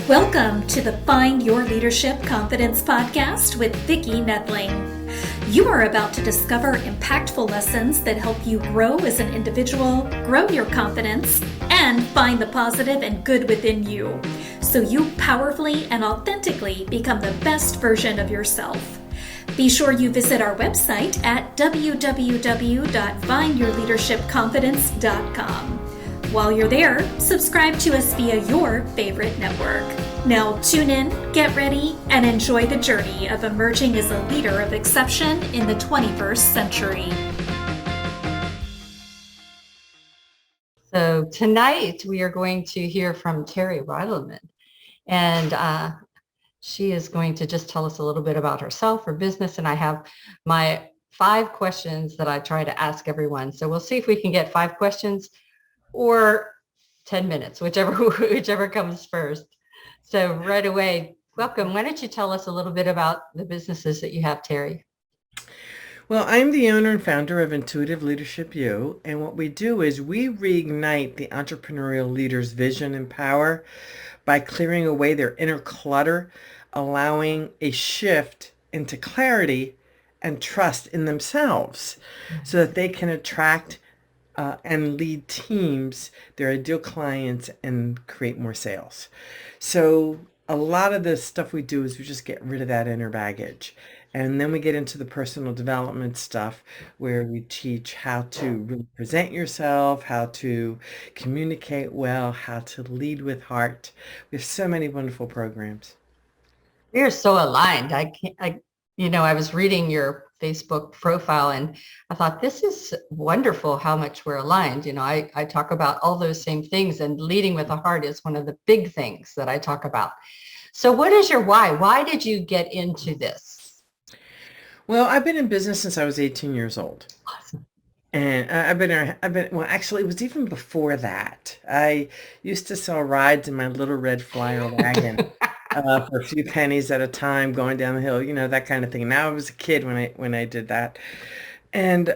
Welcome to the Find Your Leadership Confidence podcast with Vicki Medling. You are about to discover impactful lessons that help you grow as an individual, grow your confidence, and find the positive and good within you, so you powerfully and authentically become the best version of yourself. Be sure you visit our website at www.findyourleadershipconfidence.com. While you're there, subscribe to us via your favorite network. Now tune in, get ready, and enjoy the journey of emerging as a leader of exception in the 21st century. So tonight we are going to hear from Terry Wildemann, and she is going to just tell us a little bit about herself, her business, and I have my 5 questions that I try to ask everyone. So we'll see if we can get 5 questions or 10 minutes, whichever comes first. So right away, welcome. Why don't you tell us a little bit about the businesses that you have, Terry? Well, I'm the owner and founder of Intuitive Leadership U, and what we do is we reignite the entrepreneurial leader's vision and power by clearing away their inner clutter, allowing a shift into clarity and trust in themselves so that they can attract and lead teams, their ideal clients, and create more sales. So a lot of the stuff we do is we just get rid of that inner baggage. And then we get into the personal development stuff where we teach how to really present yourself, how to communicate well, how to lead with heart. We have so many wonderful programs. We are so aligned. I was reading your Facebook profile and I thought, this is wonderful how much we're aligned. I talk about all those same things, and leading with a heart is one of the big things that I talk about. So what is your why? Why did you get into this? Well, I've been in business since I was 18 years old. Awesome. And well, actually, it was even before that. I used to sell rides in my little red flyer wagon for a few pennies at a time, going down the hill, that kind of thing. Now I was a kid when I did that. And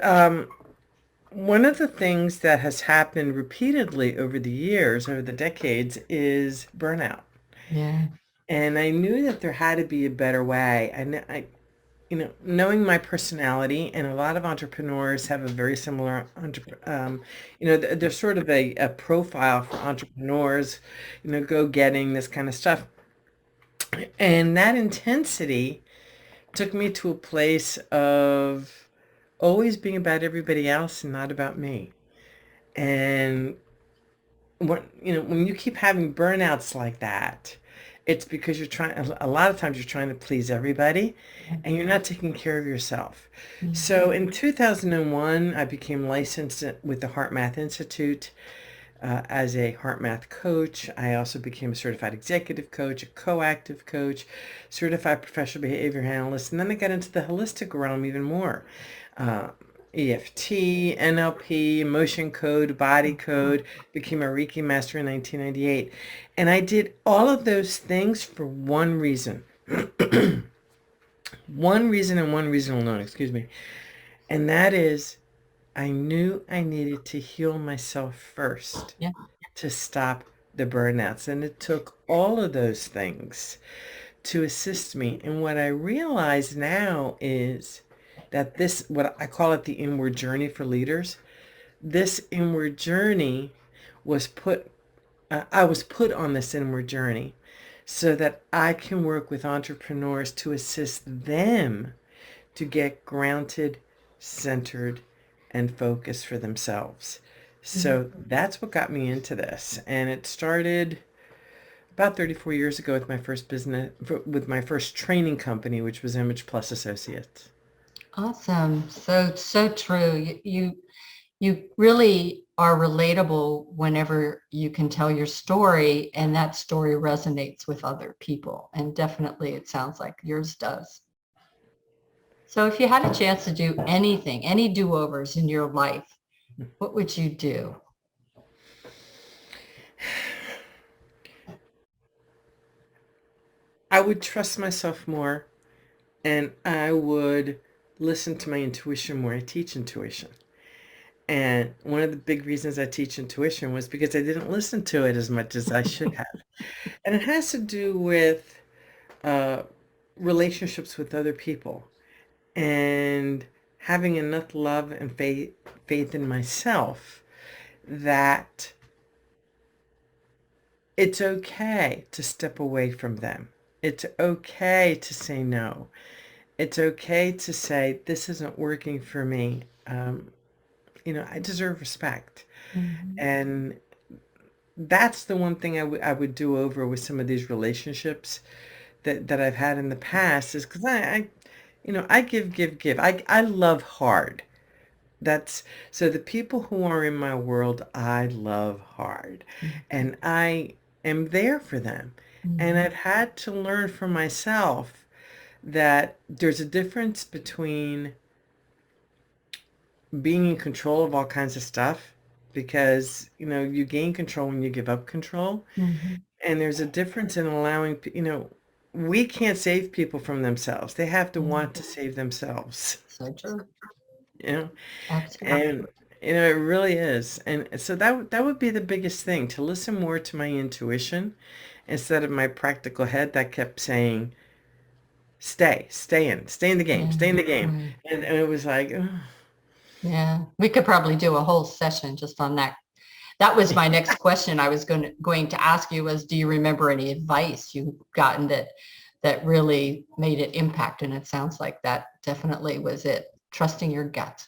one of the things that has happened repeatedly over the years, over the decades, is burnout. Yeah. And I knew that there had to be a better way. Knowing my personality, and a lot of entrepreneurs have a very similar, there's sort of a profile for entrepreneurs, go getting this kind of stuff. And that intensity took me to a place of always being about everybody else and not about me. And when you keep having burnouts like that, it's because a lot of times you're trying to please everybody and you're not taking care of yourself. Mm-hmm. So in 2001, I became licensed with the Heart Math Institute as a heart math coach. I also became a certified executive coach, a coactive coach, certified professional behavior analyst, and then I got into the holistic realm even more. EFT, NLP, emotion code, body code, became a Reiki master in 1998. And I did all of those things for one reason. One reason and one reason alone, excuse me. And that is, I knew I needed to heal myself first to stop the burnouts. And it took all of those things to assist me. And what I realize now is that what I call it the inward journey for leaders, this inward journey I was put on this inward journey so that I can work with entrepreneurs to assist them to get grounded, centered, and focused for themselves. So that's what got me into this. And it started about 34 years ago with my first business, with my first training company, which was Image Plus Associates. Awesome. So true. You really are relatable whenever you can tell your story, and that story resonates with other people. And definitely it sounds like yours does. So if you had a chance to do anything, any do-overs in your life, what would you do? I would trust myself more, and I would listen to my intuition more. I teach intuition. And one of the big reasons I teach intuition was because I didn't listen to it as much as I should have. And it has to do with uh, relationships with other people and having enough love and faith in myself that it's okay to step away from them. It's okay to say no. It's okay to say, this isn't working for me. I deserve respect. Mhm. And that's the one thing I would do over with some of these relationships that I've had in the past is because I give. I love hard. That's so the people who are in my world, I love hard. And I am there for them. And Mhm. I've had to learn for myself that there's a difference between being in control of all kinds of stuff because, you gain control when you give up control. Mhm. And there's a difference in allowing, we can't save people from themselves. They have to Mhm. want to save themselves, So true. you know, Absolutely. and, it really is. And so that would be the biggest thing, to listen more to my intuition instead of my practical head that kept saying, stay in the game, Yeah. stay in the game. Right. And it was like, ugh. Yeah. We could probably do a whole session just on that. That was my next question I was going to ask you was, do you remember any advice you've gotten that really made an impact? And it sounds like that definitely was it. Trusting your gut.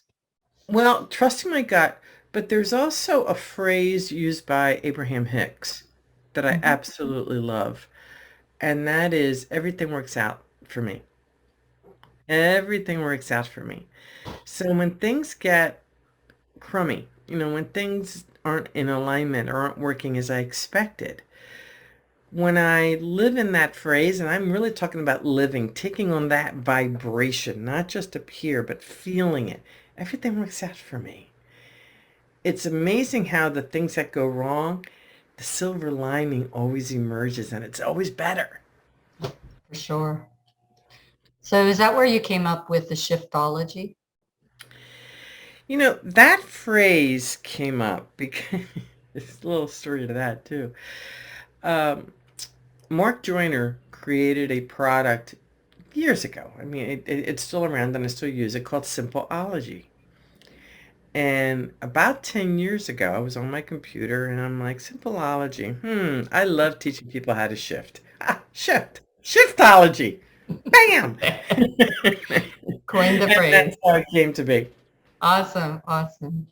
Well, trusting my gut, but there's also a phrase used by Abraham Hicks that I Mhm. absolutely love, and that is everything works out for me. Everything works out for me. So when things get crummy, when things aren't in alignment or aren't working as I expected, when I live in that phrase, and I'm really talking about living, taking on that vibration, not just up here, but feeling it, everything works out for me. It's amazing how the things that go wrong, the silver lining always emerges and it's always better. For sure. So is that where you came up with the shiftology? That phrase came up because there's a little story to that too. Um, Mark Joyner created a product years ago. I mean, it's still around and I still use it, called Simpleology. And about 10 years ago, I was on my computer and I'm like, Simpleology. I love teaching people how to shift. Shiftology. Bam! Coined the And that's phrase. how it came to be. Awesome. Awesome.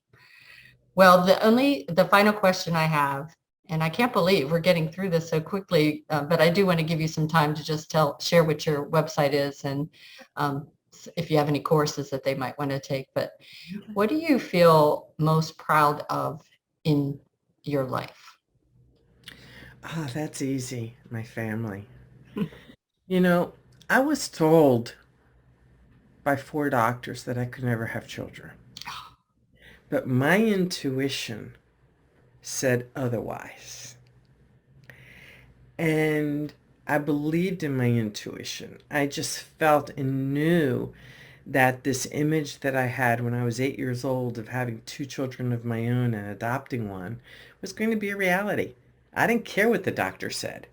Well, the final question I have, and I can't believe we're getting through this so quickly, but I do want to give you some time to just share what your website is and if you have any courses that they might want to take. But what do you feel most proud of in your life? Oh, that's easy. My family. You know, I was told by 4 doctors that I could never have children. But my intuition said otherwise. And I believed in my intuition. I just felt and knew that this image that I had when I was 8 years old of having 2 children of my own and adopting one was going to be a reality. I didn't care what the doctor said.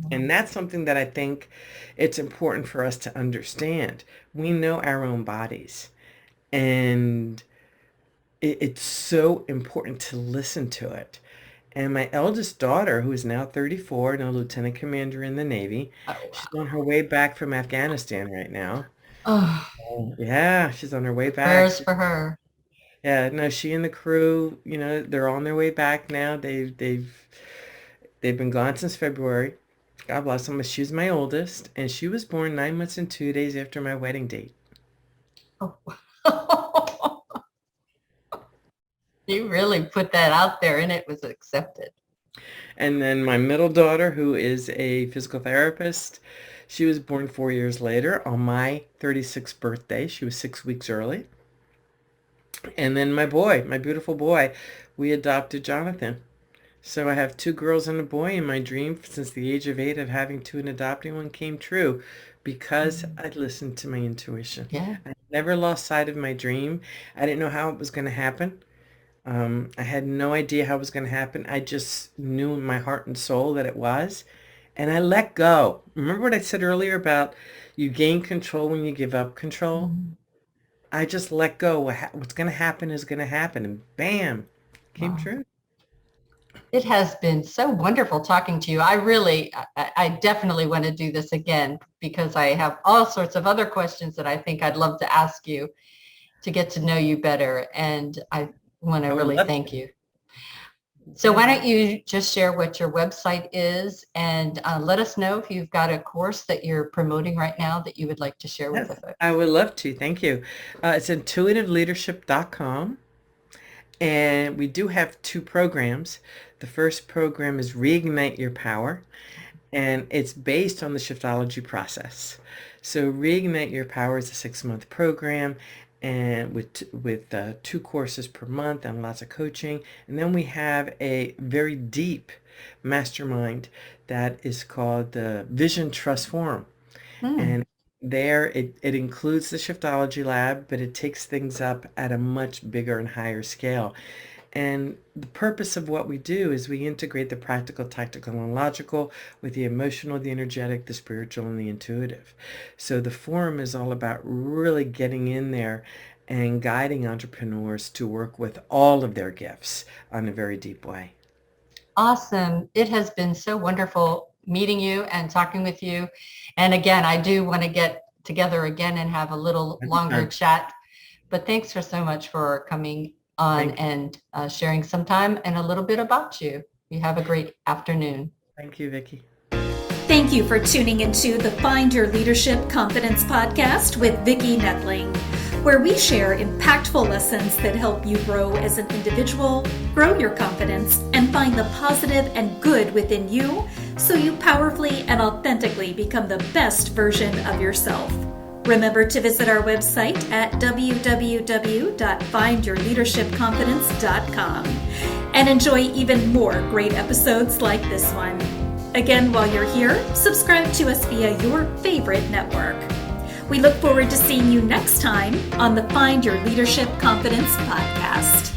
And that's something that I think it's important for us to understand. We know our own bodies. And it's so important to listen to it. And my eldest daughter, who is now 34 and a lieutenant commander in the Navy, Oh, she's wow. on her way back from Afghanistan right now. Oh, Yeah, she's on her way back. prayers for her. Yeah, no, she and the crew, they're on their way back now. They've been gone since February. God bless them. She was my oldest, and she was born 9 months and 2 days after my wedding date. Oh. You really put that out there and it was accepted. And then my middle daughter, who is a physical therapist, she was born 4 years later on my 36th birthday. She was 6 weeks early. And then my boy, my beautiful boy, we adopted Jonathan. So I have 2 girls and a boy, and my dream since the age of 8 of having two and adopting one came true because I listened to my intuition. Yeah. I never lost sight of my dream. I didn't know how it was going to happen. I had no idea how it was going to happen. I just knew in my heart and soul that it was. And I let go. Remember what I said earlier about you gain control when you give up control? Mhm. I just let go. What's going to happen is going to happen. And bam, came Wow. true. It has been so wonderful talking to you. I definitely want to do this again because I have all sorts of other questions that I think I'd love to ask you to get to know you better. And I want to I would really love thank to. you. So Yeah. why don't you just share what your website is and let us know if you've got a course that you're promoting right now that you would like to share with Yes, the folks. I would love to. Thank you. It's intuitiveleadership.com. And we do have two programs. The first program is Reignite Your Power, and it's based on the shiftology process. So Reignite Your Power is a 6-month program, and with 2 courses per month and lots of coaching. And then we have a very deep mastermind that is called the Vision Trust Forum. Hmm. And there it includes the shiftology lab, but it takes things up at a much bigger and higher scale. And the purpose of what we do is we integrate the practical, tactical, and logical with the emotional, the energetic, the spiritual, and the intuitive. So the forum is all about really getting in there and guiding entrepreneurs to work with all of their gifts on a very deep way. Awesome. It has been so wonderful meeting you and talking with you. And again, I do want to get together again and have a little longer Anytime. chat. But thanks for so much for coming on Thank, and sharing some time and a little bit about you. You have a great afternoon. thank you, Vicki. Thank you for tuning into the Find Your Leadership Confidence podcast with Vicki Nedling, where we share impactful lessons that help you grow as an individual, grow your confidence, and find the positive and good within you so you powerfully and authentically become the best version of yourself. Remember to visit our website at www.findyourleadershipconfidence.com and enjoy even more great episodes like this one. Again, while you're here, subscribe to us via your favorite network. We look forward to seeing you next time on the Find Your Leadership Confidence podcast.